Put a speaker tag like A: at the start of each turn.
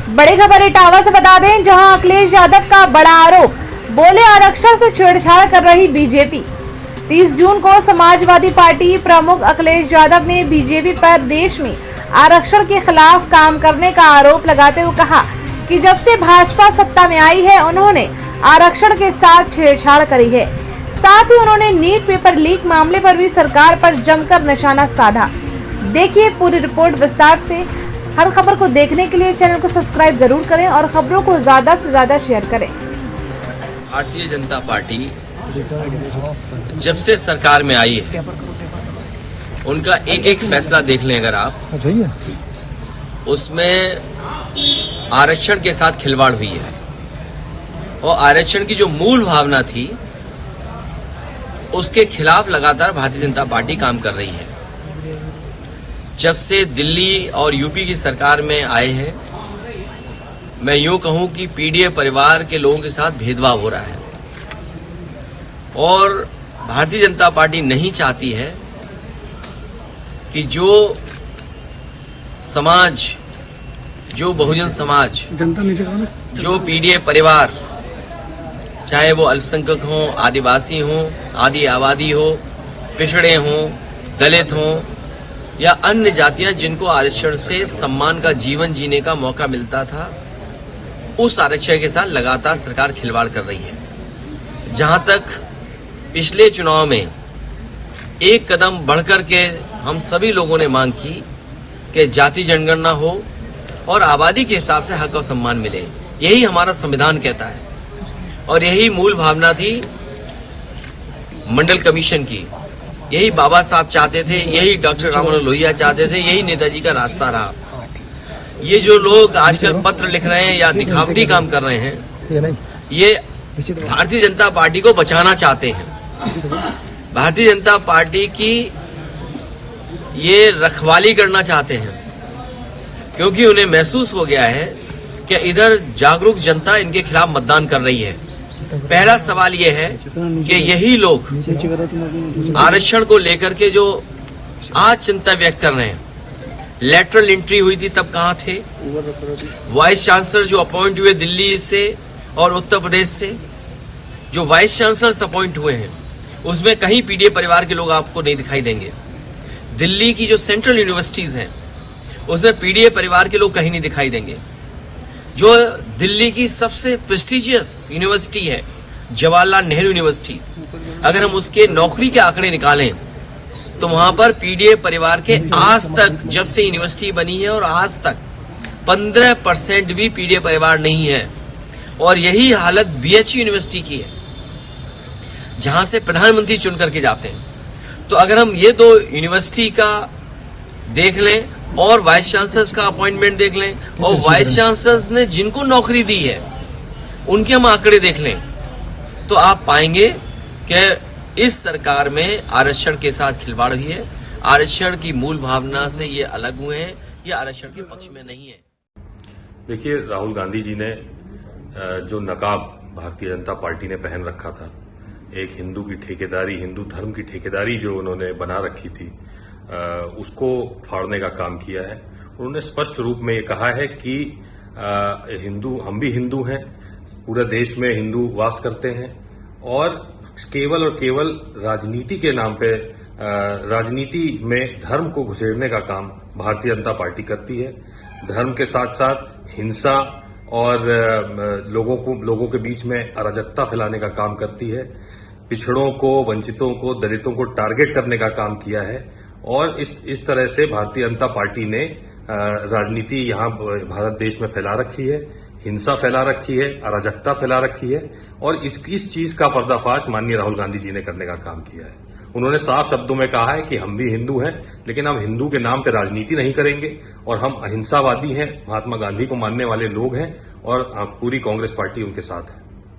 A: बड़ी खबर इटावा से बता दें, जहां अखिलेश यादव का बड़ा आरोप, बोले आरक्षण से छेड़छाड़ कर रही बीजेपी। 30 जून को समाजवादी पार्टी प्रमुख अखिलेश यादव ने बीजेपी पर देश में आरक्षण के खिलाफ काम करने का आरोप लगाते हुए कहा कि जब से भाजपा सत्ता में आई है उन्होंने आरक्षण के साथ छेड़छाड़ करी है। साथ ही उन्होंने नीट पेपर लीक मामले पर भी सरकार पर जमकर निशाना साधा। देखिए पूरी रिपोर्ट विस्तार से। हर खबर को देखने के लिए चैनल को सब्सक्राइब जरूर करें और खबरों को ज्यादा से ज्यादा शेयर करें।
B: भारतीय जनता पार्टी जब से सरकार में आई है, उनका एक एक फैसला देख लें अगर आप, उसमें आरक्षण के साथ खिलवाड़ हुई है। और आरक्षण की जो मूल भावना थी उसके खिलाफ लगातार भारतीय जनता पार्टी काम कर रही है। जब से दिल्ली और यूपी की सरकार में आए हैं, मैं यूं कहूं कि पीडीए परिवार के लोगों के साथ भेदभाव हो रहा है और भारतीय जनता पार्टी नहीं चाहती है कि जो समाज, जो बहुजन समाज, जो पीडीए परिवार, चाहे वो अल्पसंख्यक हों, आदिवासी हों, आदि आबादी हो, पिछड़े हों, दलित हों या अन्य जातियां जिनको आरक्षण से सम्मान का जीवन जीने का मौका मिलता था, उस आरक्षण के साथ लगातार सरकार खिलवाड़ कर रही है। जहां तक पिछले चुनाव में एक कदम बढ़कर के हम सभी लोगों ने मांग की कि जाति जनगणना हो और आबादी के हिसाब से हक और सम्मान मिले, यही हमारा संविधान कहता है और यही मूल भावना थी मंडल कमीशन की। यही बाबा साहब चाहते थे, यही डॉक्टर राम मनोहर लोहिया चाहते थे, यही नेताजी का रास्ता रहा। ये जो लोग आजकल पत्र लिख रहे हैं या दिखावटी काम कर रहे हैं, ये भारतीय जनता पार्टी को बचाना चाहते हैं। भारतीय जनता पार्टी की ये रखवाली करना चाहते हैं क्योंकि उन्हें महसूस हो गया है कि इधर जागरूक जनता इनके खिलाफ मतदान कर रही है। पहला सवाल ये है कि यही लोग आरक्षण को लेकर के जो आज चिंता व्यक्त कर रहे हैं, लेटरल एंट्री हुई थी तब कहाँ थे? वाइस चांसलर जो अपॉइंट हुए दिल्ली से और उत्तर प्रदेश से, जो वाइस चांसलर्स अपॉइंट हुए हैं, उसमें कहीं पीडीए परिवार के लोग आपको नहीं दिखाई देंगे। दिल्ली की जो सेंट्रल यूनिवर्सिटीज हैं उसमें पीडीए परिवार के लोग कहीं नहीं दिखाई देंगे। जो दिल्ली की सबसे प्रेस्टिजियस यूनिवर्सिटी है, जवाहरलाल नेहरू यूनिवर्सिटी, अगर हम उसके नौकरी के आंकड़े निकालें तो वहां पर पीडीए परिवार के आज तक, जब से यूनिवर्सिटी बनी है और आज तक 15% भी पीडीए परिवार नहीं है। और यही हालत बीएचयू यूनिवर्सिटी की है जहां से प्रधानमंत्री चुन करके जाते हैं। तो अगर हम ये दो यूनिवर्सिटी का देख लें और वाइस चांसलर का अपॉइंटमेंट देख लें और वाइस चांसलर ने जिनको नौकरी दी है उनके हम आंकड़े देख लें, तो आप पाएंगे कि इस सरकार में आरक्षण के साथ खिलवाड़ हुई है। आरक्षण की मूल भावना से ये अलग हुए हैं, ये आरक्षण के पक्ष में नहीं है।
C: देखिए, राहुल गांधी जी ने जो नकाब भारतीय जनता पार्टी ने पहन रखा था, एक हिंदू की ठेकेदारी, हिंदू धर्म की ठेकेदारी जो उन्होंने बना रखी थी, उसको फाड़ने का काम किया है। उन्होंने स्पष्ट रूप में ये कहा है कि हिंदू, हम भी हिंदू हैं, पूरे देश में हिंदू वास करते हैं और केवल राजनीति के नाम पे, राजनीति में धर्म को घुसेड़ने का काम भारतीय जनता पार्टी करती है। धर्म के साथ साथ हिंसा और लोगों के बीच में अराजकता फैलाने का काम करती है। पिछड़ों को, वंचितों को, दलितों को टारगेट करने का काम किया है और इस तरह से भारतीय जनता पार्टी ने राजनीति यहाँ भारत देश में फैला रखी है, हिंसा फैला रखी है, अराजकता फैला रखी है और इस चीज का पर्दाफाश माननीय राहुल गांधी जी ने करने का काम किया है। उन्होंने साफ शब्दों में कहा है कि हम भी हिंदू हैं, लेकिन हम हिंदू के नाम पे राजनीति नहीं करेंगे और हम अहिंसावादी हैं, महात्मा गांधी को मानने वाले लोग हैं और पूरी कांग्रेस पार्टी उनके साथ है।